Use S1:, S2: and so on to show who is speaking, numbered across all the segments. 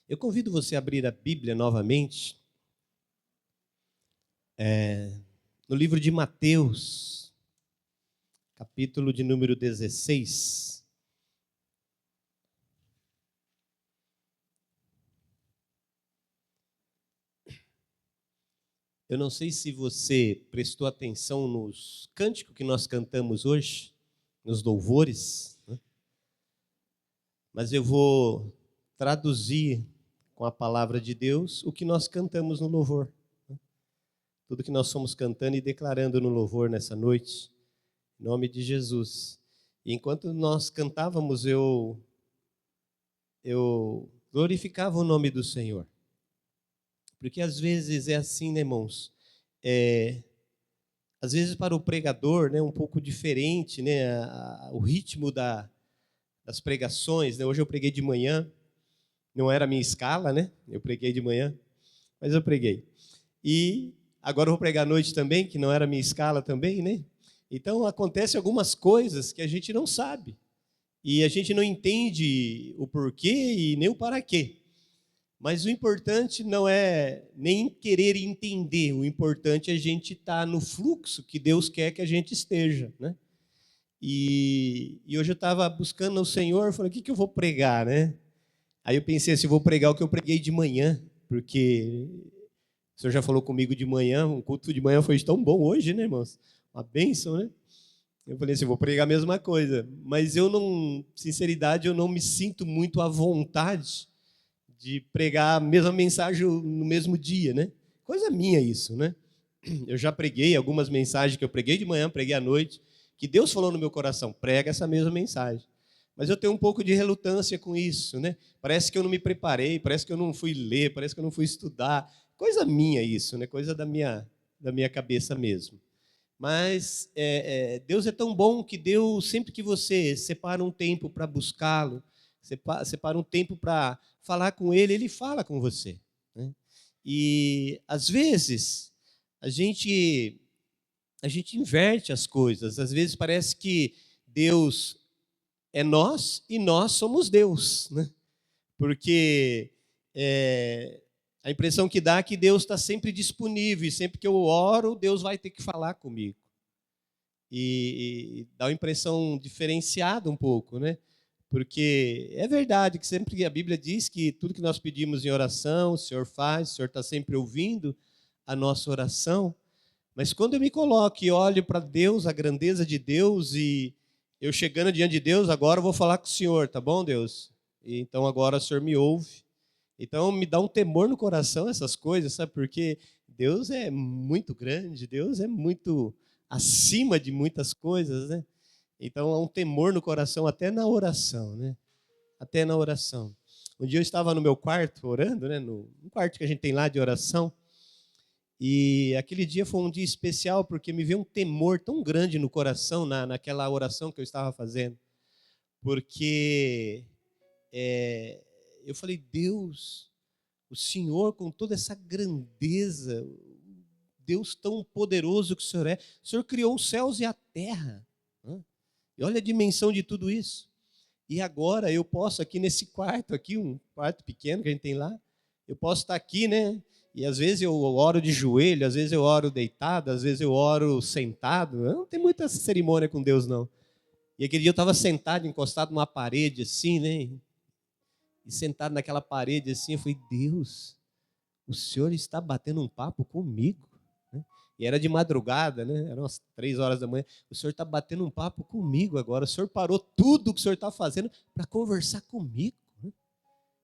S1: Eu convido você a abrir a Bíblia novamente, no livro de Mateus, capítulo de número 16. Eu não sei se você prestou atenção nos cânticos que nós cantamos hoje, nos louvores, né? Mas eu vou traduzir com a palavra de Deus o que nós cantamos no louvor. Tudo que nós fomos cantando e declarando no louvor nessa noite, em nome de Jesus. E enquanto nós cantávamos, eu glorificava o nome do Senhor. Porque às vezes é assim, né, irmãos? Às vezes para o pregador, né, um pouco diferente, né, o ritmo das pregações, né? Hoje eu preguei de manhã, não era a minha escala, né? Eu preguei de manhã, mas eu preguei. E agora eu vou pregar à noite também, que não era a minha escala também, né? Então acontece algumas coisas que a gente não sabe. E a gente não entende o porquê e nem o para quê. Mas o importante não é nem querer entender, o importante é a gente estar no fluxo que Deus quer que a gente esteja, né? E hoje eu estava buscando o Senhor, falei, o que eu vou pregar, né? Aí eu pensei assim, vou pregar o que eu preguei de manhã, porque o Senhor já falou comigo de manhã, um culto de manhã foi tão bom hoje, né, irmãos? Uma bênção, né? Eu falei assim, vou pregar a mesma coisa, mas sinceridade, eu não me sinto muito à vontade de pregar a mesma mensagem no mesmo dia, né? Coisa minha isso, né? Eu já preguei algumas mensagens que eu preguei de manhã, preguei à noite, que Deus falou no meu coração, prega essa mesma mensagem. Mas eu tenho um pouco de relutância com isso, né? Parece que eu não me preparei, parece que eu não fui ler, parece que eu não fui estudar. Coisa minha isso, né? Coisa da minha cabeça mesmo. Mas Deus é tão bom que Deus, sempre que você separa um tempo para buscá-lo, separa um tempo para falar com Ele, Ele fala com você, né? E, às vezes, a gente inverte as coisas. Às vezes parece que Deus é nós e nós somos Deus, né? Porque a impressão que dá é que Deus está sempre disponível, e sempre que eu oro, Deus vai ter que falar comigo. E dá uma impressão diferenciada um pouco, né? Porque é verdade que sempre a Bíblia diz que tudo que nós pedimos em oração, o Senhor faz, o Senhor está sempre ouvindo a nossa oração. Mas quando eu me coloco e olho para Deus, a grandeza de Deus, e eu chegando diante de Deus, agora eu vou falar com o Senhor, tá bom, Deus? E então agora o Senhor me ouve. Então me dá um temor no coração essas coisas, sabe? Porque Deus é muito grande, Deus é muito acima de muitas coisas, né? Então há um temor no coração até na oração, né? Até na oração. Um dia eu estava no meu quarto orando, né? No quarto que a gente tem lá de oração. E aquele dia foi um dia especial porque me veio um temor tão grande no coração naquela oração que eu estava fazendo. Porque eu falei, Deus, o Senhor com toda essa grandeza, Deus tão poderoso que o Senhor criou os céus e a terra, né? E olha a dimensão de tudo isso. E agora eu posso aqui nesse quarto, aqui um quarto pequeno que a gente tem lá, eu posso estar aqui, né? E às vezes eu oro de joelho, às vezes eu oro deitado, às vezes eu oro sentado. Eu não tenho muita cerimônia com Deus, não. E aquele dia eu estava sentado, encostado numa parede assim, né? E sentado naquela parede assim, eu falei, Deus, o Senhor está batendo um papo comigo, né? E era de madrugada, né? Eram umas 3 horas da manhã. O Senhor está batendo um papo comigo agora. O Senhor parou tudo o que o Senhor está fazendo para conversar comigo, né?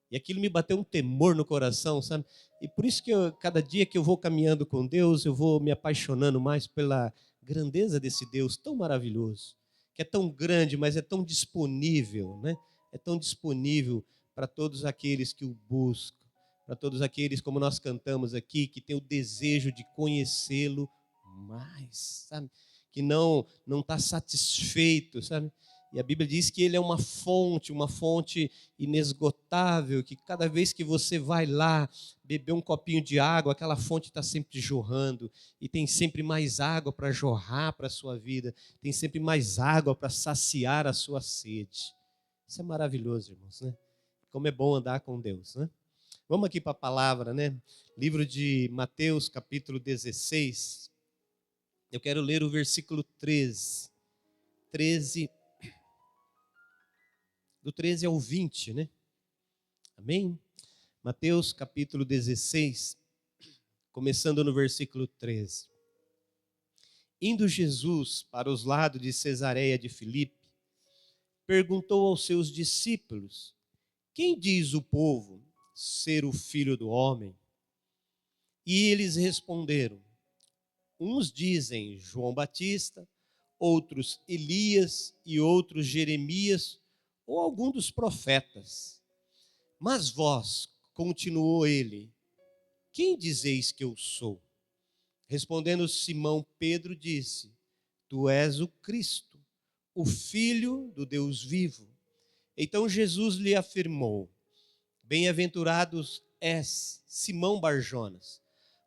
S1: E aquilo me bateu um temor no coração, sabe? E por isso que cada dia que eu vou caminhando com Deus, eu vou me apaixonando mais pela grandeza desse Deus tão maravilhoso, que é tão grande, mas é tão disponível, né? É tão disponível para todos aqueles que o buscam, para todos aqueles, como nós cantamos aqui, que tem o desejo de conhecê-lo mais, sabe? Que não está satisfeito, sabe? E a Bíblia diz que ele é uma fonte inesgotável, que cada vez que você vai lá beber um copinho de água, aquela fonte está sempre jorrando, e tem sempre mais água para jorrar para a sua vida, tem sempre mais água para saciar a sua sede. Isso é maravilhoso, irmãos, né? Como é bom andar com Deus, né? Vamos aqui para a palavra, né? Livro de Mateus, capítulo 16. Eu quero ler o versículo 13. 13, do 13 ao 20, né? Amém? Mateus, capítulo 16, começando no versículo 13. Indo Jesus para os lados de Cesareia de Filipe, perguntou aos seus discípulos: quem diz o povo ser o Filho do Homem? E eles responderam: uns dizem João Batista, outros Elias e outros Jeremias ou algum dos profetas. Mas vós, continuou ele, quem dizeis que eu sou? Respondendo Simão Pedro disse: tu és o Cristo, o Filho do Deus vivo. Então Jesus lhe afirmou: bem-aventurados és, Simão Barjonas,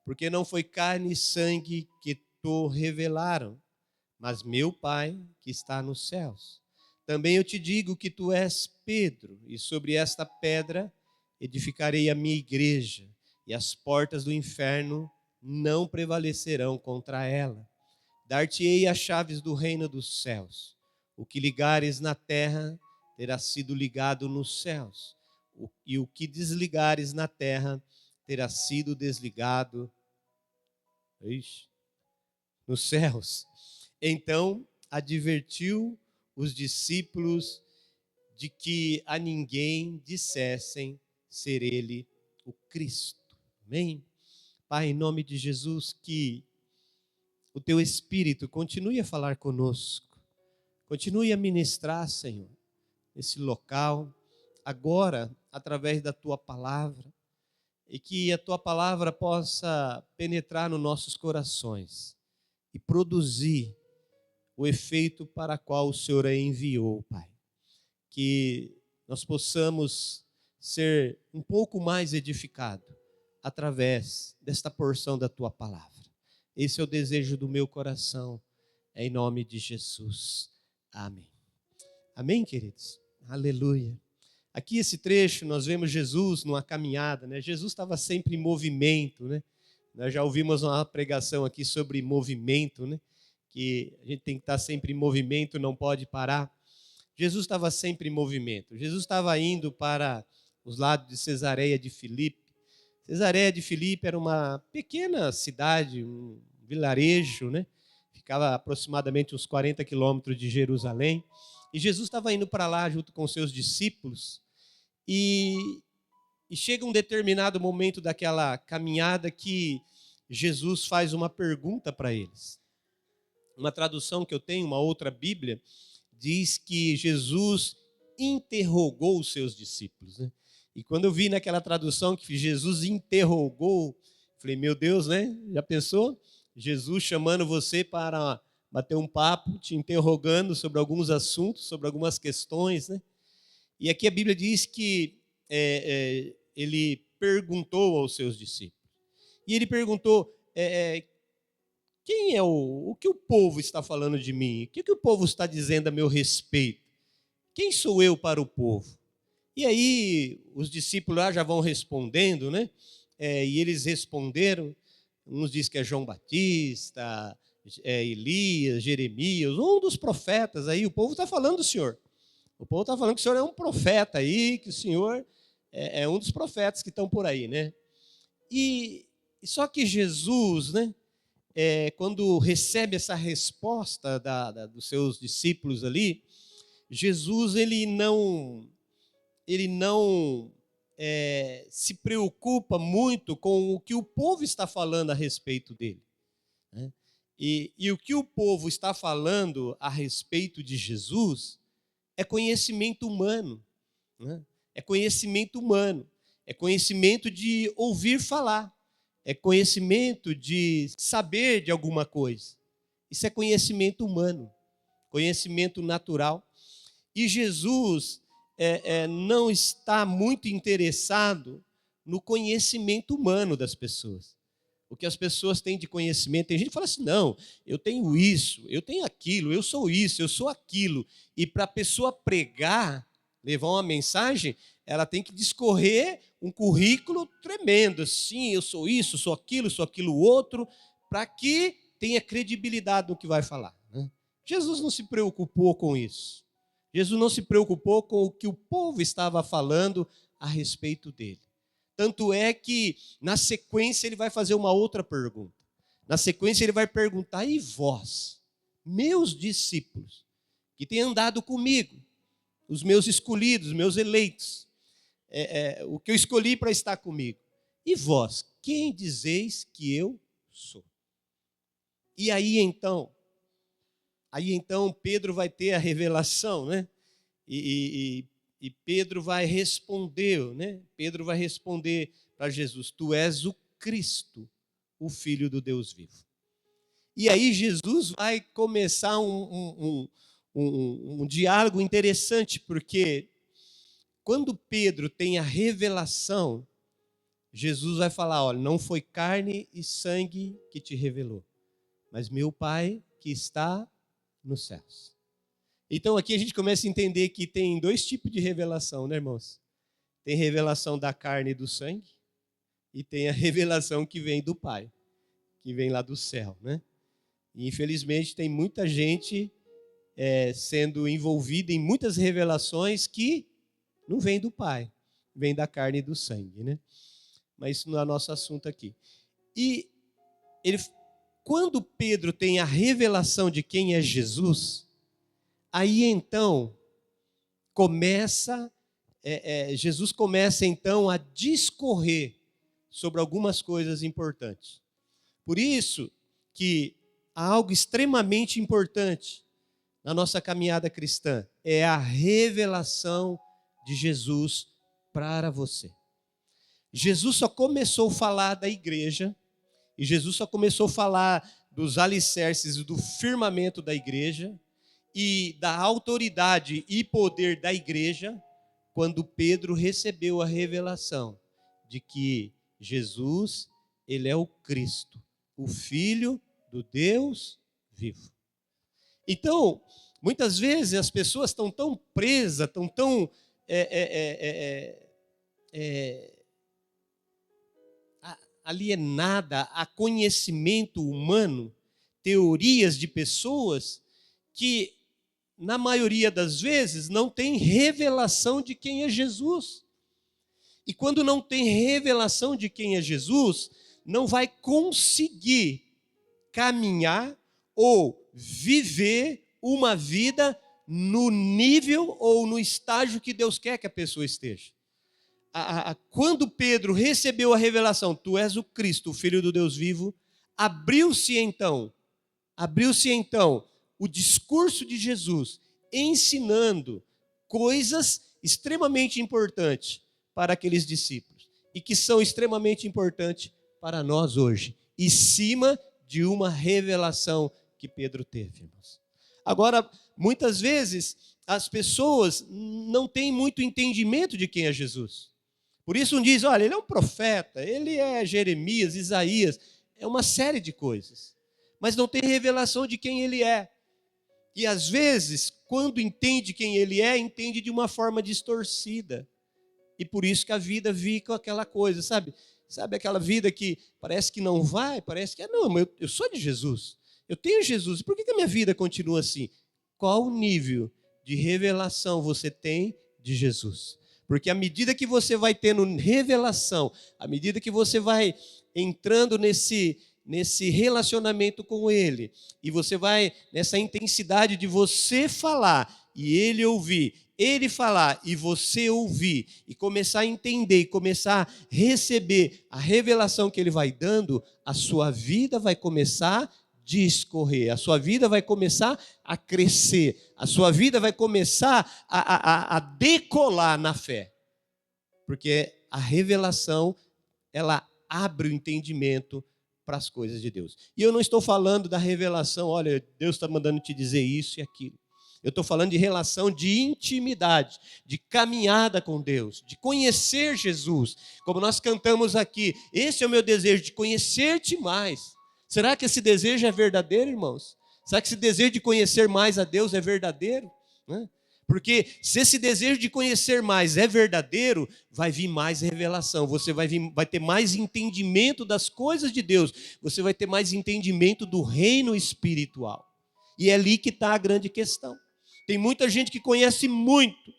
S1: porque não foi carne e sangue que te revelaram, mas meu Pai que está nos céus. Também eu te digo que tu és Pedro, e sobre esta pedra edificarei a minha igreja, e as portas do inferno não prevalecerão contra ela. Dar-te-ei as chaves do reino dos céus. O que ligares na terra terá sido ligado nos céus, e o que desligares na terra terá sido desligado nos céus. Então advertiu os discípulos de que a ninguém dissessem ser ele o Cristo. Amém? Pai, em nome de Jesus, que o teu Espírito continue a falar conosco, continue a ministrar, Senhor, nesse local, agora, através da tua palavra, e que a tua palavra possa penetrar nos nossos corações e produzir o efeito para qual o Senhor a enviou, Pai. Que nós possamos ser um pouco mais edificados através desta porção da tua palavra. Esse é o desejo do meu coração, em nome de Jesus. Amém. Amém, queridos? Aleluia. Aqui esse trecho nós vemos Jesus numa caminhada, né? Jesus estava sempre em movimento, né? Nós já ouvimos uma pregação aqui sobre movimento, né? Que a gente tem que estar sempre em movimento, não pode parar. Jesus estava sempre em movimento. Jesus estava indo para os lados de Cesareia de Filipe. Cesareia de Filipe era uma pequena cidade, um vilarejo, né? Ficava aproximadamente uns 40 quilômetros de Jerusalém. E Jesus estava indo para lá junto com seus discípulos. E chega um determinado momento daquela caminhada que Jesus faz uma pergunta para eles. Uma tradução que eu tenho, uma outra Bíblia, diz que Jesus interrogou os seus discípulos, né? E quando eu vi naquela tradução que Jesus interrogou, falei, meu Deus, né? Já pensou? Jesus chamando você para bater um papo, te interrogando sobre alguns assuntos, sobre algumas questões, né? E aqui a Bíblia diz que ele perguntou aos seus discípulos. E ele perguntou, quem é o que o povo está falando de mim? O que o povo está dizendo a meu respeito? Quem sou eu para o povo? E aí os discípulos lá já vão respondendo, né? E eles responderam, uns dizem que é João Batista, Elias, Jeremias, um dos profetas aí, o povo está falando do Senhor. O povo está falando que o Senhor é um profeta aí, que o Senhor é um dos profetas que estão por aí, né? E só que Jesus, né? Quando recebe essa resposta dos seus discípulos ali, Jesus ele não se preocupa muito com o que o povo está falando a respeito dele, né? E o que o povo está falando a respeito de Jesus é conhecimento humano, né? É conhecimento humano, é conhecimento de ouvir falar, é conhecimento de saber de alguma coisa. Isso é conhecimento humano, conhecimento natural. E Jesus não está muito interessado no conhecimento humano das pessoas. O que as pessoas têm de conhecimento. Tem gente que fala assim, não, eu tenho isso, eu tenho aquilo, eu sou isso, eu sou aquilo. E para a pessoa pregar, levar uma mensagem, ela tem que discorrer um currículo tremendo. Sim, eu sou isso, sou aquilo outro, para que tenha credibilidade no que vai falar, né? Jesus não se preocupou com isso. Jesus não se preocupou com o que o povo estava falando a respeito dele. Tanto é que, na sequência, ele vai fazer uma outra pergunta. Na sequência, ele vai perguntar: e vós, meus discípulos, que têm andado comigo, os meus escolhidos, os meus eleitos, o que eu escolhi para estar comigo, e vós, quem dizeis que eu sou? E aí então Pedro vai ter a revelação, né? E Pedro vai responder, né? Pedro vai responder para Jesus: tu és o Cristo, o Filho do Deus vivo. E aí Jesus vai começar um diálogo interessante, porque quando Pedro tem a revelação, Jesus vai falar: olha, não foi carne e sangue que te revelou, mas meu Pai que está nos céus. Então aqui a gente começa a entender que tem dois tipos de revelação, né, irmãos? Tem revelação da carne e do sangue, e tem a revelação que vem do Pai, que vem lá do céu, né? E infelizmente tem muita gente sendo envolvida em muitas revelações que não vem do Pai, vem da carne e do sangue, né? Mas isso não é nosso assunto aqui. E quando Pedro tem a revelação de quem é Jesus, aí então Jesus começa então a discorrer sobre algumas coisas importantes. Por isso que há algo extremamente importante na nossa caminhada cristã, é a revelação de Jesus para você. Jesus só começou a falar da igreja, e Jesus só começou a falar dos alicerces e do firmamento da igreja, e da autoridade e poder da igreja, quando Pedro recebeu a revelação de que Jesus, ele é o Cristo, o Filho do Deus vivo. Então, muitas vezes as pessoas estão tão presas, estão tão alienada a conhecimento humano, teorias de pessoas, que na maioria das vezes não tem revelação de quem é Jesus. E quando não tem revelação de quem é Jesus, não vai conseguir caminhar ou viver uma vida no nível ou no estágio que Deus quer que a pessoa esteja. Quando Pedro recebeu a revelação, tu és o Cristo, o Filho do Deus vivo, abriu-se então o discurso de Jesus, ensinando coisas extremamente importantes para aqueles discípulos e que são extremamente importantes para nós hoje, em cima de uma revelação que Pedro teve, irmãos. Agora, muitas vezes, as pessoas não têm muito entendimento de quem é Jesus. Por isso um diz: olha, ele é um profeta, ele é Jeremias, Isaías, é uma série de coisas, mas não tem revelação de quem ele é. E às vezes, quando entende quem ele é, entende de uma forma distorcida. E por isso que a vida fica aquela coisa, sabe? Sabe aquela vida que parece que não vai, parece que não, mas eu sou de Jesus, eu tenho Jesus, por que a minha vida continua assim? Qual o nível de revelação você tem de Jesus? Porque à medida que você vai tendo revelação, à medida que você vai entrando nesse relacionamento com Ele, e você vai nessa intensidade de você falar e Ele ouvir, Ele falar e você ouvir, e começar a entender, e começar a receber a revelação que Ele vai dando, a sua vida vai começar a discorrer, a sua vida vai começar a crescer, a sua vida vai começar a decolar na fé, porque a revelação, ela abre o entendimento para as coisas de Deus. E eu não estou falando da revelação, olha, Deus está mandando te dizer isso e aquilo. Eu estou falando de relação de intimidade, de caminhada com Deus, de conhecer Jesus. Como nós cantamos aqui, esse é o meu desejo, de conhecer-te mais. Será que esse desejo é verdadeiro, irmãos? Será que esse desejo de conhecer mais a Deus é verdadeiro? Porque se esse desejo de conhecer mais é verdadeiro, vai vir mais revelação, você vai ter mais entendimento das coisas de Deus, você vai ter mais entendimento do reino espiritual. E é ali que está a grande questão. Tem muita gente que conhece muito,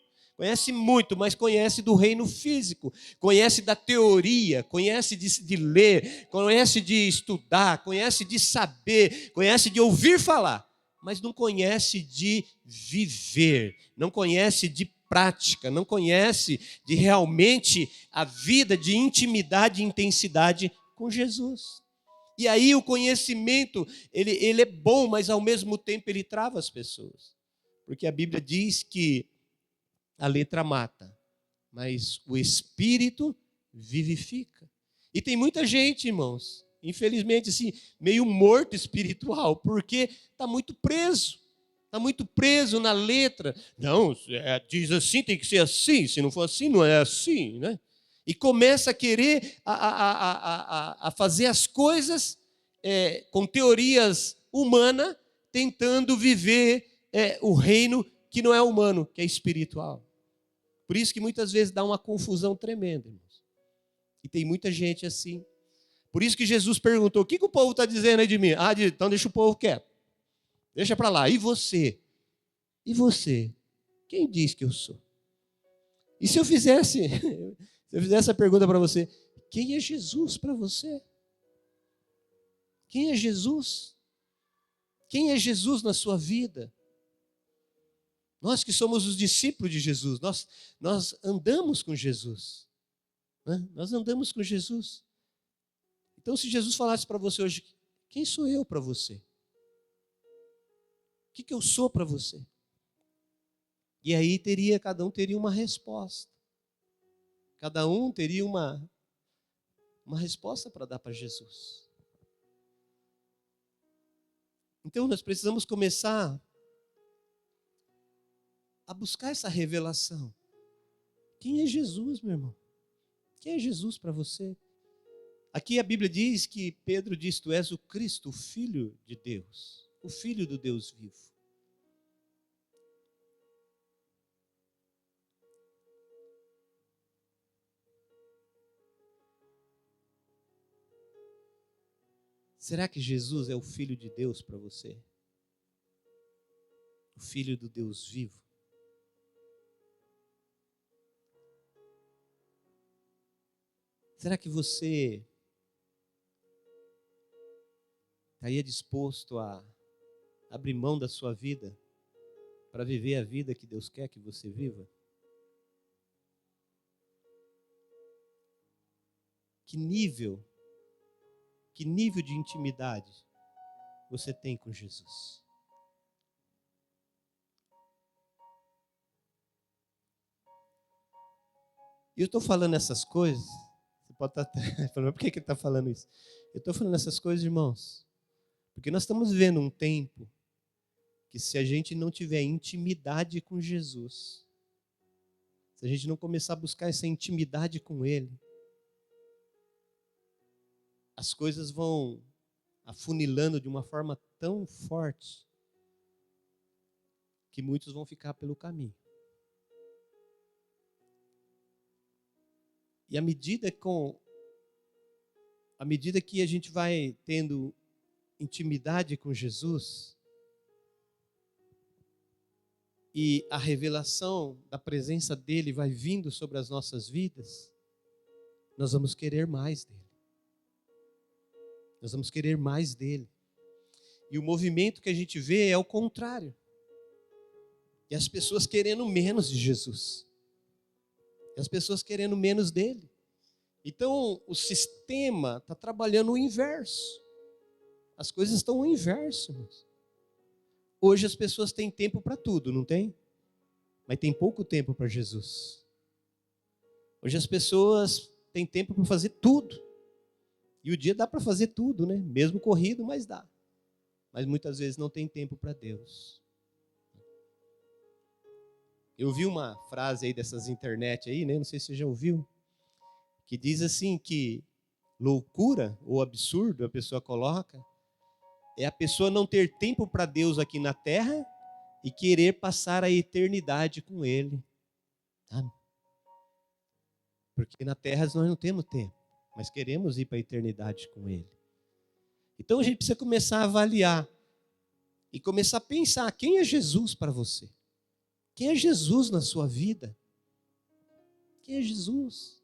S1: mas conhece do reino físico, conhece da teoria, conhece de ler, conhece de estudar, conhece de saber, conhece de ouvir falar, mas não conhece de viver, não conhece de prática, não conhece de realmente a vida de intimidade e intensidade com Jesus. E aí o conhecimento, ele é bom, mas ao mesmo tempo ele trava as pessoas. Porque a Bíblia diz que a letra mata, mas o Espírito vivifica. E tem muita gente, irmãos, infelizmente, assim, meio morto espiritual, porque está muito preso na letra. Não, diz assim, tem que ser assim, se não for assim, não é assim, né? E começa a querer a fazer as coisas com teorias humanas, tentando viver o reino que não é humano, que é espiritual. Por isso que muitas vezes dá uma confusão tremenda, irmãos. E tem muita gente assim. Por isso que Jesus perguntou, o que o povo está dizendo aí de mim? Então deixa o povo quieto. Deixa para lá. E você? E você? Quem diz que eu sou? E se eu fizesse a pergunta para você, quem é Jesus para você? Quem é Jesus? Quem é Jesus na sua vida? Nós que somos os discípulos de Jesus, nós andamos com Jesus. Né? Nós andamos com Jesus. Então, se Jesus falasse para você hoje, quem sou eu para você? O que eu sou para você? E aí cada um teria uma resposta. Cada um teria uma resposta para dar para Jesus. Então, nós precisamos começar a buscar essa revelação. Quem é Jesus, meu irmão? Quem é Jesus para você? Aqui a Bíblia diz que Pedro diz, tu és o Cristo, o Filho de Deus, o Filho do Deus vivo. Será que Jesus é o Filho de Deus para você? O Filho do Deus vivo? Será que você estaria disposto a abrir mão da sua vida para viver a vida que Deus quer que você viva? Que nível de intimidade você tem com Jesus? E eu estou falando essas coisas, você pode estar falando, por que ele está falando isso? Eu estou falando essas coisas, irmãos, porque nós estamos vivendo um tempo que se a gente não tiver intimidade com Jesus, se a gente não começar a buscar essa intimidade com Ele, as coisas vão afunilando de uma forma tão forte que muitos vão ficar pelo caminho. E à medida que a gente vai tendo intimidade com Jesus e a revelação da presença dele vai vindo sobre as nossas vidas, nós vamos querer mais dele. Nós vamos querer mais dele. E o movimento que a gente vê é o contrário. E as pessoas querendo menos de Jesus. E as pessoas querendo menos dele. Então, o sistema está trabalhando o inverso. As coisas estão o inverso. Hoje as pessoas têm tempo para tudo, não tem? Mas tem pouco tempo para Jesus. Hoje as pessoas têm tempo para fazer tudo. E o dia dá para fazer tudo, né? Mesmo corrido, mas dá. Mas muitas vezes não tem tempo para Deus. Eu vi uma frase aí dessas internet aí, né? Não sei se você já ouviu, que diz assim que loucura ou absurdo a pessoa coloca é a pessoa não ter tempo para Deus aqui na terra e querer passar a eternidade com Ele. Sabe? Porque na terra nós não temos tempo, mas queremos ir para a eternidade com Ele. Então a gente precisa começar a avaliar e começar a pensar: quem é Jesus para você? Quem é Jesus na sua vida? Quem é Jesus?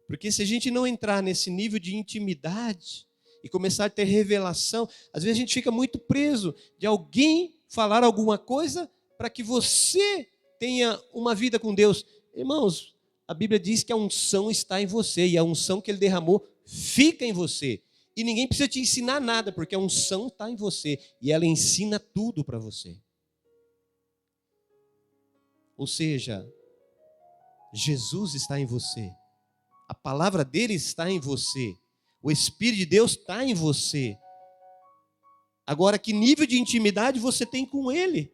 S1: Porque se a gente não entrar nesse nível de intimidade e começar a ter revelação, às vezes a gente fica muito preso de alguém falar alguma coisa para que você tenha uma vida com Deus. Irmãos, a Bíblia diz que a unção está em você e a unção que Ele derramou fica em você. E ninguém precisa te ensinar nada, porque a unção está em você e ela ensina tudo para você. Ou seja, Jesus está em você. A palavra dele está em você. O Espírito de Deus está em você. Agora, que nível de intimidade você tem com Ele?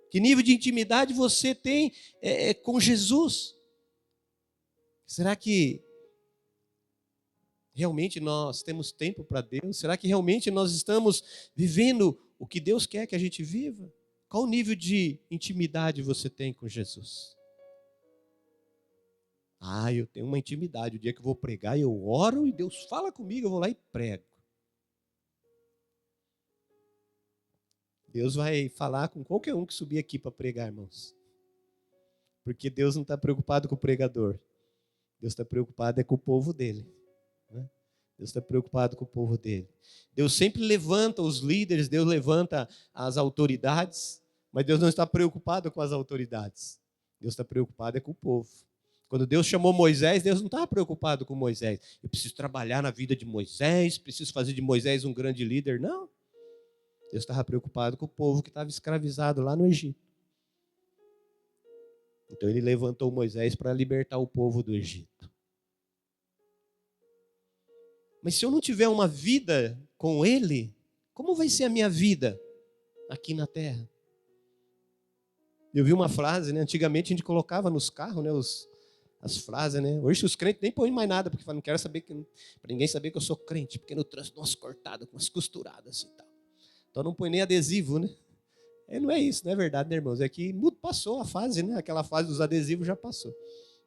S1: Que nível de intimidade você tem com Jesus? Será que realmente nós temos tempo para Deus? Será que realmente nós estamos vivendo o que Deus quer que a gente viva? Qual nível de intimidade você tem com Jesus? Eu tenho uma intimidade. O dia que eu vou pregar, eu oro e Deus fala comigo, eu vou lá e prego. Deus vai falar com qualquer um que subir aqui para pregar, irmãos. Porque Deus não está preocupado com o pregador. Deus está preocupado com o povo dele. Né? Deus está preocupado com o povo dele. Deus sempre levanta os líderes, Deus levanta as autoridades, mas Deus não está preocupado com as autoridades. Deus está preocupado com o povo. Quando Deus chamou Moisés, Deus não estava preocupado com Moisés. Eu preciso trabalhar na vida de Moisés, preciso fazer de Moisés um grande líder. Não. Deus estava preocupado com o povo que estava escravizado lá no Egito. Então ele levantou Moisés para libertar o povo do Egito. Mas se eu não tiver uma vida com ele, como vai ser a minha vida aqui na terra? Eu vi uma frase, né? Antigamente a gente colocava nos carros, né, as frases, né? Hoje os crentes nem põem mais nada, porque não quero saber, para ninguém saber que eu sou crente, porque no trânsito, nossa, cortado, com umas costuradas assim e tal. Então não põe nem adesivo, né? Não é isso, não é verdade, né, irmãos? É que passou a fase, né? Aquela fase dos adesivos já passou.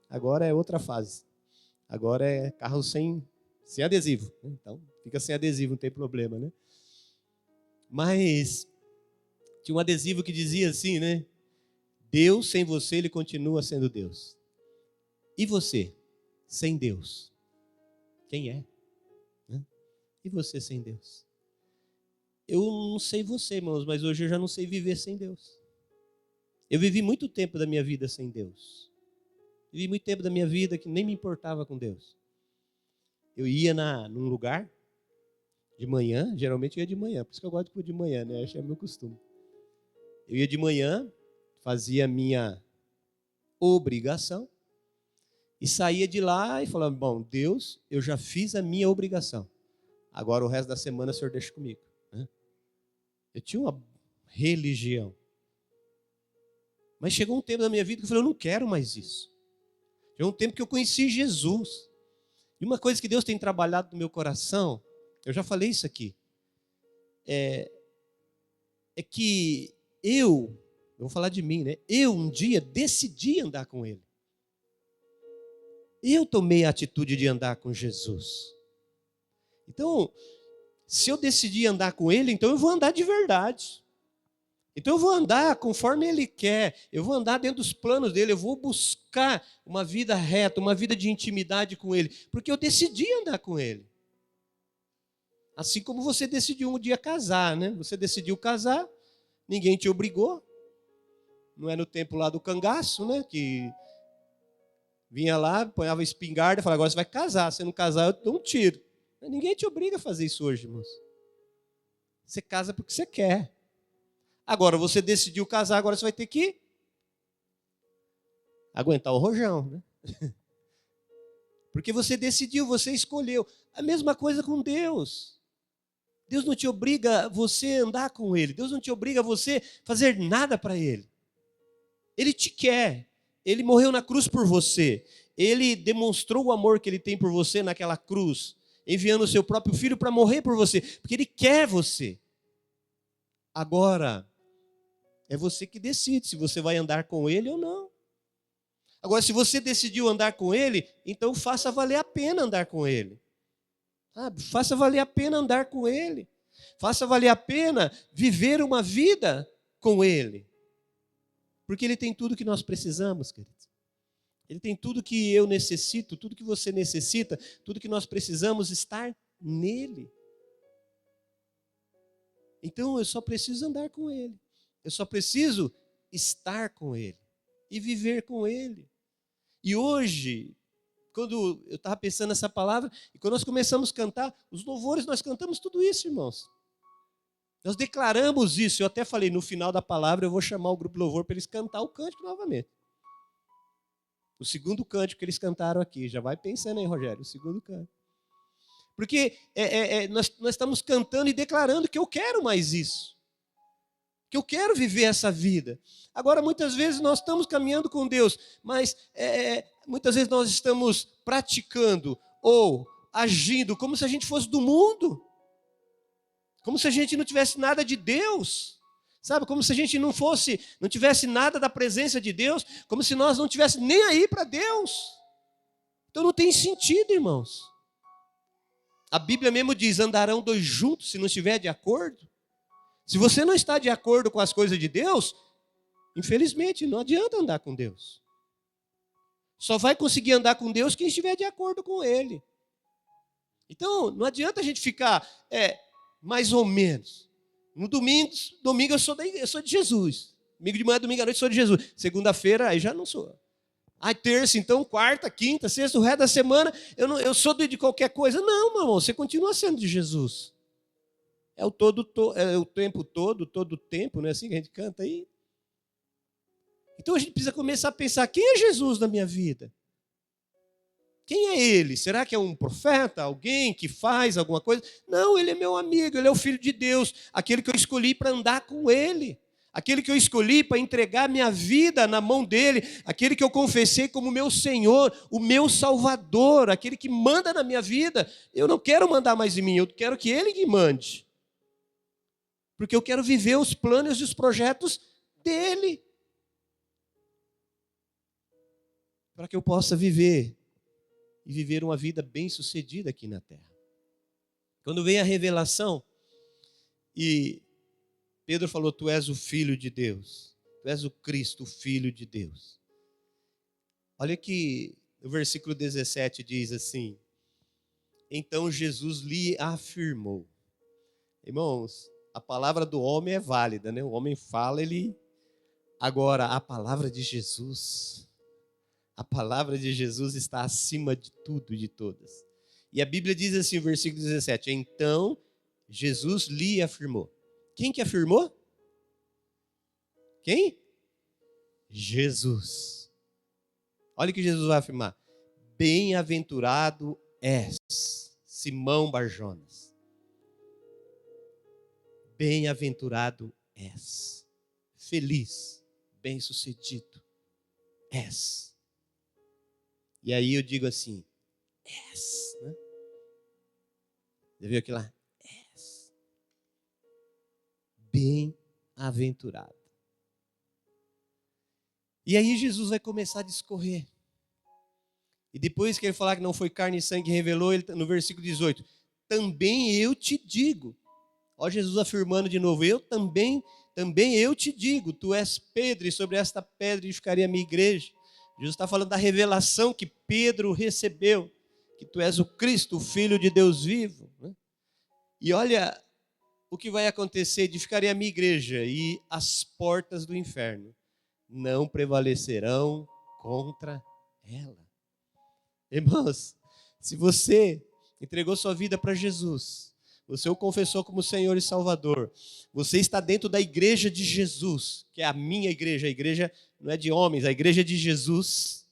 S1: Agora é outra fase. Agora é carro sem adesivo. Né? Então fica sem adesivo, não tem problema, né? Mas tinha um adesivo que dizia assim, né? Deus sem você, ele continua sendo Deus. E você, sem Deus, quem é? E você sem Deus? Eu não sei você, irmãos, mas hoje eu já não sei viver sem Deus. Eu vivi muito tempo da minha vida sem Deus. Vivi muito tempo da minha vida que nem me importava com Deus. Eu ia num lugar de manhã, geralmente eu ia de manhã, por isso que eu gosto de ir de manhã, né? Acho que é meu costume. Eu ia de manhã, fazia a minha obrigação, e saía de lá e falava, bom, Deus, eu já fiz a minha obrigação. Agora o resto da semana o Senhor deixa comigo. Né? Eu tinha uma religião. Mas chegou um tempo da minha vida que eu falei, eu não quero mais isso. Chegou um tempo que eu conheci Jesus. E uma coisa que Deus tem trabalhado no meu coração, eu já falei isso aqui, é que eu vou falar de mim, né? Eu um dia decidi andar com Ele. Eu tomei a atitude de andar com Jesus. Então, se eu decidi andar com Ele, então eu vou andar de verdade. Então eu vou andar conforme Ele quer. Eu vou andar dentro dos planos dEle. Eu vou buscar uma vida reta, uma vida de intimidade com Ele. Porque eu decidi andar com Ele. Assim como você decidiu um dia casar, né? Você decidiu casar, ninguém te obrigou. Não é no tempo lá do cangaço, né? Que vinha lá, ponhava espingarda e falava, agora você vai casar. Se não casar, eu te dou um tiro. Ninguém te obriga a fazer isso hoje, irmãos. Você casa porque você quer. Agora, você decidiu casar, agora você vai ter que aguentar o rojão, né? Porque você decidiu, você escolheu. A mesma coisa com Deus. Deus não te obriga a você andar com Ele. Deus não te obriga a você fazer nada para Ele. Ele te quer. Ele morreu na cruz por você. Ele demonstrou o amor que Ele tem por você naquela cruz, enviando o seu próprio filho para morrer por você, porque Ele quer você. Agora, É você que decide se você vai andar com ele ou não. Agora, se você decidiu andar com ele, então faça valer a pena andar com ele. Sabe? Faça valer a pena andar com ele. Faça valer a pena viver uma vida com ele. Porque ele tem tudo que nós precisamos, queridos. Ele tem tudo que eu necessito, tudo que você necessita, tudo que nós precisamos estar nele. Então eu só preciso andar com ele. Eu só preciso estar com ele e viver com ele. E hoje, quando eu estava pensando nessa palavra, e quando nós começamos a cantar, os louvores, nós cantamos tudo isso, irmãos. Nós declaramos isso. Eu até falei, no final da palavra, eu vou chamar o grupo louvor para eles cantar o cântico novamente. O segundo cântico que eles cantaram aqui. Já vai pensando aí, Rogério, o segundo cântico. Porque nós estamos cantando e declarando que eu quero mais isso. Que eu quero viver essa vida. Agora, muitas vezes nós estamos caminhando com Deus, mas muitas vezes nós estamos praticando ou agindo como se a gente fosse do mundo. Como se a gente não tivesse nada de Deus. Sabe? Como se a gente não tivesse nada da presença de Deus, como se nós não tivéssemos nem aí para Deus. Então não tem sentido, irmãos. A Bíblia mesmo diz, andarão dois juntos se não estiver de acordo. Se você não está de acordo com as coisas de Deus, infelizmente, não adianta andar com Deus. Só vai conseguir andar com Deus quem estiver de acordo com Ele. Então, não adianta a gente ficar mais ou menos. No domingo eu sou de Jesus. Domingo de manhã, domingo à noite, eu sou de Jesus. Segunda-feira, aí já não sou. Aí terça, então, quarta, quinta, sexta, o resto da semana, eu sou de qualquer coisa. Não, meu irmão, você continua sendo de Jesus. É o tempo todo o tempo, não é assim que a gente canta aí? Então a gente precisa começar a pensar, quem é Jesus na minha vida? Quem é ele? Será que é um profeta? Alguém que faz alguma coisa? Não, ele é meu amigo, ele é o Filho de Deus, aquele que eu escolhi para andar com ele, aquele que eu escolhi para entregar minha vida na mão dele, aquele que eu confessei como meu Senhor, o meu Salvador, aquele que manda na minha vida. Eu não quero mandar mais em mim, eu quero que ele me mande. Porque eu quero viver os planos e os projetos dele. Para que eu possa viver uma vida bem-sucedida aqui na terra. Quando vem a revelação, e Pedro falou, tu és o Filho de Deus, tu és o Cristo, o Filho de Deus. Olha que o versículo 17 diz assim, então Jesus lhe afirmou. Irmãos, a palavra do homem é válida, né? O homem fala, Agora, a palavra de Jesus está acima de tudo e de todas. E a Bíblia diz assim, no versículo 17, então Jesus lhe afirmou. Quem que afirmou? Quem? Jesus. Olha o que Jesus vai afirmar. Bem-aventurado és, Simão Barjonas. Bem-aventurado és. Feliz, bem-sucedido és. E aí eu digo assim, és, né? Você viu aqui lá? És. Bem-aventurado. E aí Jesus vai começar a discorrer. E depois que ele falar que não foi carne e sangue que revelou, ele, no versículo 18, também eu te digo. Olha Jesus afirmando de novo, também eu te digo, tu és Pedro, e sobre esta pedra edificaria a minha igreja. Jesus está falando da revelação que Pedro recebeu, que tu és o Cristo, o Filho de Deus vivo. Né? E olha o que vai acontecer, edificaria a minha igreja, e as portas do inferno não prevalecerão contra ela. Irmãos, se você entregou sua vida para Jesus, você o confessou como Senhor e Salvador, você está dentro da igreja de Jesus, que é a minha igreja, a igreja não é de homens, a igreja é de Jesus.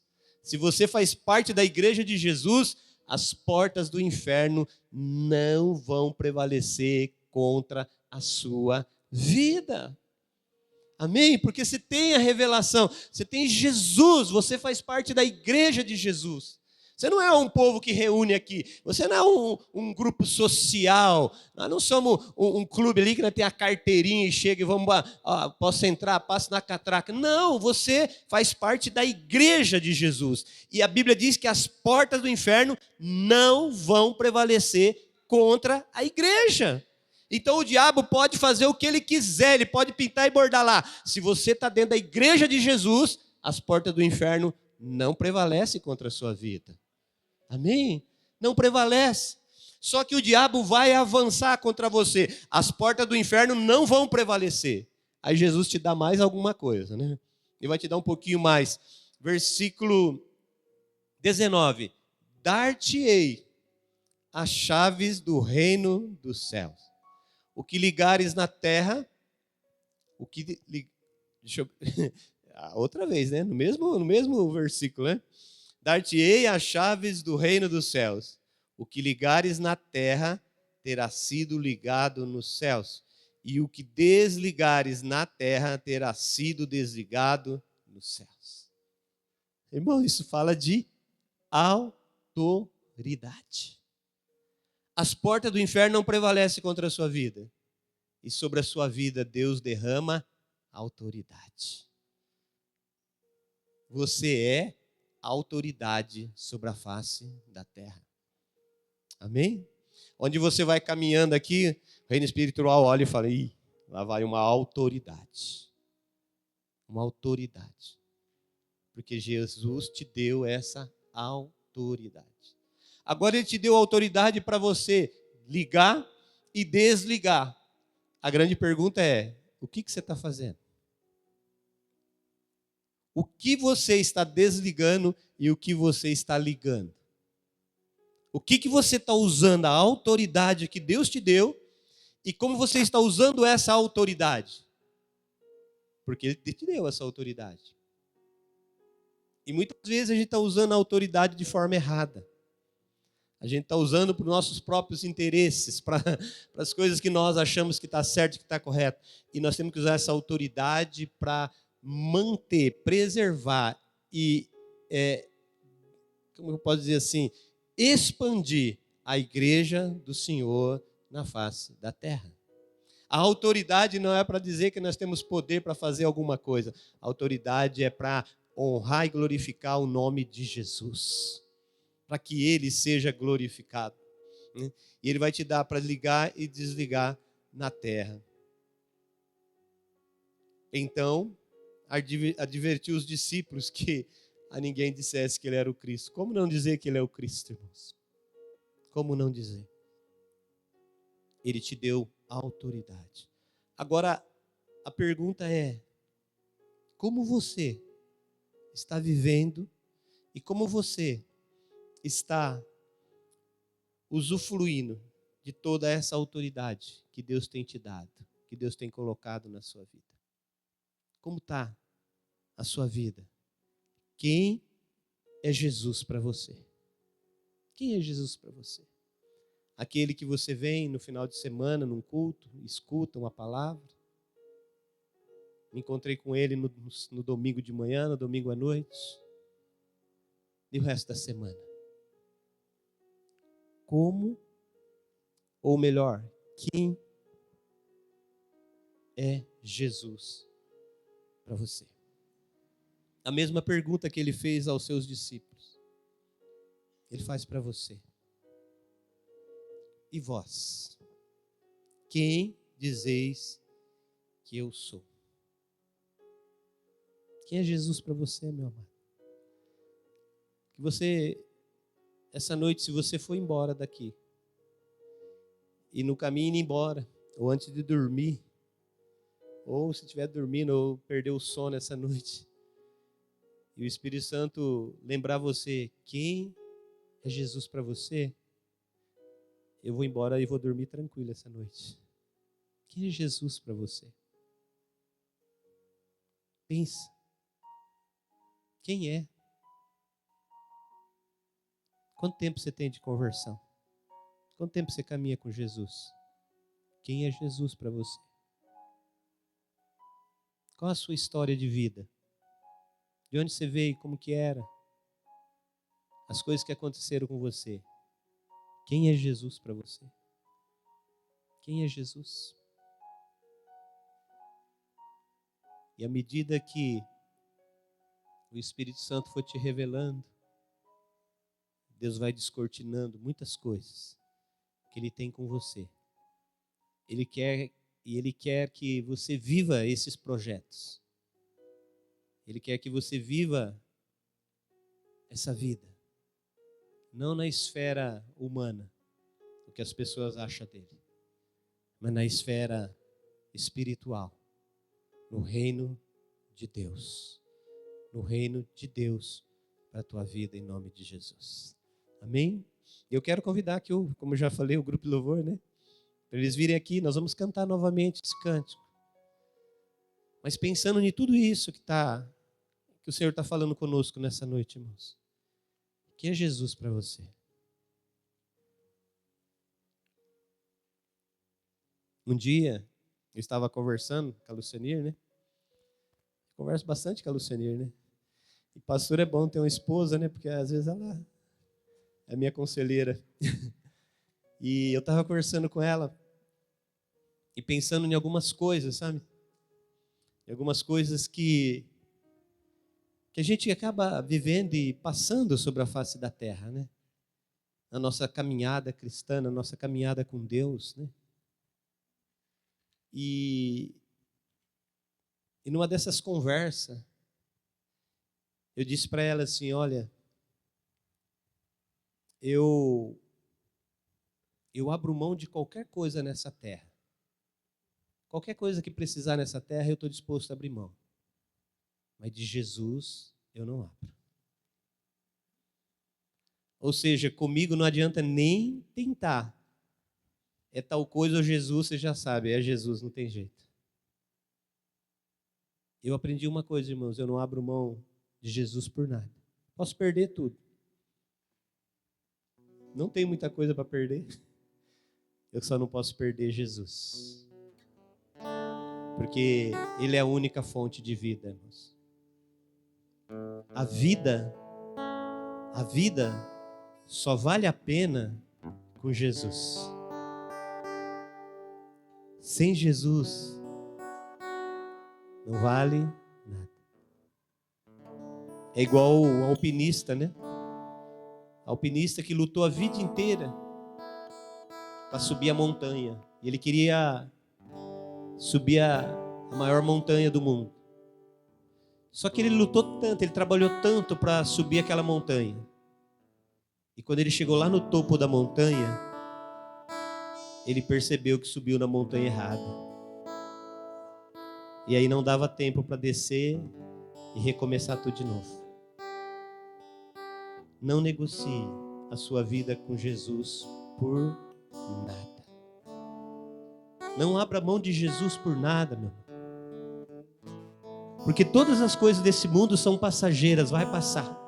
S1: Se você faz parte da igreja de Jesus, as portas do inferno não vão prevalecer contra a sua vida. Amém? Porque você tem a revelação, você tem Jesus, você faz parte da igreja de Jesus. Você não é um povo que reúne aqui. Você não é um grupo social. Nós não somos um clube ali que nós tem a carteirinha e chega e vamos, posso entrar, passo na catraca. Não, você faz parte da igreja de Jesus. E a Bíblia diz que as portas do inferno não vão prevalecer contra a igreja. Então o diabo pode fazer o que ele quiser, ele pode pintar e bordar lá. Se você está dentro da igreja de Jesus, as portas do inferno não prevalecem contra a sua vida. Amém? Não prevalece. Só que o diabo vai avançar contra você. As portas do inferno não vão prevalecer. Aí Jesus te dá mais alguma coisa, né? Ele vai te dar um pouquinho mais. Versículo 19. Dar-te-ei as chaves do reino dos céus. O que ligares na terra, o que... Deixa eu... Outra vez, né? No mesmo versículo, né? Dar-te-ei as chaves do reino dos céus. O que ligares na terra terá sido ligado nos céus. E o que desligares na terra terá sido desligado nos céus. Irmão, isso fala de autoridade. As portas do inferno não prevalecem contra a sua vida. E sobre a sua vida, Deus derrama autoridade. Você é autoridade sobre a face da terra. Amém? Onde você vai caminhando aqui, o reino espiritual olha e fala, lá vai uma autoridade. Uma autoridade. Porque Jesus te deu essa autoridade. Agora ele te deu autoridade para você ligar e desligar. A grande pergunta é, o que você está fazendo? O que você está desligando e o que você está ligando? O que você está usando, a autoridade que Deus te deu, e como você está usando essa autoridade? Porque Ele te deu essa autoridade. E muitas vezes a gente está usando a autoridade de forma errada. A gente está usando para os nossos próprios interesses, para as coisas que nós achamos que está certo, que está correto. E nós temos que usar essa autoridade para manter, preservar e, como eu posso dizer assim, expandir a igreja do Senhor na face da terra. A autoridade não é para dizer que nós temos poder para fazer alguma coisa. A autoridade é para honrar e glorificar o nome de Jesus, para que Ele seja glorificado. E Ele vai te dar para ligar e desligar na terra. Então, advertiu os discípulos que a ninguém dissesse que Ele era o Cristo. Como não dizer que Ele é o Cristo, irmãos? Como não dizer? Ele te deu autoridade. Agora, a pergunta é, como você está vivendo e como você está usufruindo de toda essa autoridade que Deus tem te dado, que Deus tem colocado na sua vida? Como está a sua vida? Quem é Jesus para você? Quem é Jesus para você? Aquele que você vem no final de semana, num culto, escuta uma palavra. Me encontrei com ele no domingo de manhã, no domingo à noite. E o resto da semana? Como, ou melhor, quem é Jesus para você? A mesma pergunta que ele fez aos seus discípulos, ele faz para você. E vós? Quem dizeis que eu sou? Quem é Jesus para você, meu amado? Que você, essa noite, se você for embora daqui, e no caminho indo embora, ou antes de dormir, ou se estiver dormindo, ou perdeu o sono essa noite, e o Espírito Santo lembrar você, quem é Jesus para você? Eu vou embora e vou dormir tranquilo essa noite. Quem é Jesus para você? Pensa. Quem é? Quanto tempo você tem de conversão? Quanto tempo você caminha com Jesus? Quem é Jesus para você? Qual a sua história de vida? De onde você veio? Como que era? as coisas que aconteceram com você. Quem é Jesus para você? Quem é Jesus? E à medida que o Espírito Santo for te revelando, Deus vai descortinando muitas coisas que Ele tem com você. Ele quer que você viva esses projetos. Ele quer que você viva essa vida. Não na esfera humana, o que as pessoas acham dele, mas na esfera espiritual, no reino de Deus. No reino de Deus para a tua vida, em nome de Jesus. Amém? Eu quero convidar aqui, como eu já falei, o grupo de louvor, né? Para eles virem aqui, nós vamos cantar novamente esse cântico. Mas pensando em tudo isso que o Senhor está falando conosco nessa noite, irmãos. Quem é Jesus para você? Um dia, eu estava conversando com a Lucianir, né? Converso bastante com a Lucianir, né? E pastor é bom ter uma esposa, né? Porque às vezes ela é minha conselheira. E eu estava conversando com ela e pensando em algumas coisas, sabe? Em algumas coisas que a gente acaba vivendo e passando sobre a face da terra, né? Na nossa caminhada cristã, na nossa caminhada com Deus, né? E numa dessas conversas, eu disse para ela assim, olha, eu abro mão de qualquer coisa nessa terra. Qualquer coisa que precisar nessa terra, eu estou disposto a abrir mão. Mas de Jesus, eu não abro. Ou seja, comigo não adianta nem tentar. É tal coisa ou Jesus, você já sabe, é Jesus, não tem jeito. Eu aprendi uma coisa, irmãos, eu não abro mão de Jesus por nada. Posso perder tudo. Não tem muita coisa para perder. Eu só não posso perder Jesus. Porque Ele é a única fonte de vida, irmãos. A vida só vale a pena com Jesus. Sem Jesus, não vale nada. É igual o alpinista, né? Alpinista que lutou a vida inteira para subir a montanha. E ele queria subir a maior montanha do mundo. Só que ele lutou tanto, ele trabalhou tanto para subir aquela montanha. E quando ele chegou lá no topo da montanha, ele percebeu que subiu na montanha errada. E aí não dava tempo para descer e recomeçar tudo de novo. Não negocie a sua vida com Jesus por nada. Não abra mão de Jesus por nada, meu irmão. Porque todas as coisas desse mundo são passageiras, vai passar.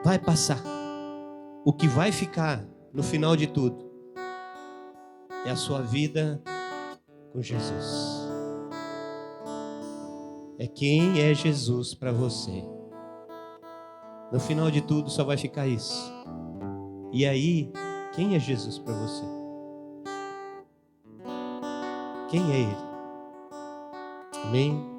S1: Vai passar. O que vai ficar no final de tudo é a sua vida com Jesus. É quem é Jesus para você. No final de tudo só vai ficar isso. E aí, quem é Jesus para você? Quem é Ele? Amém?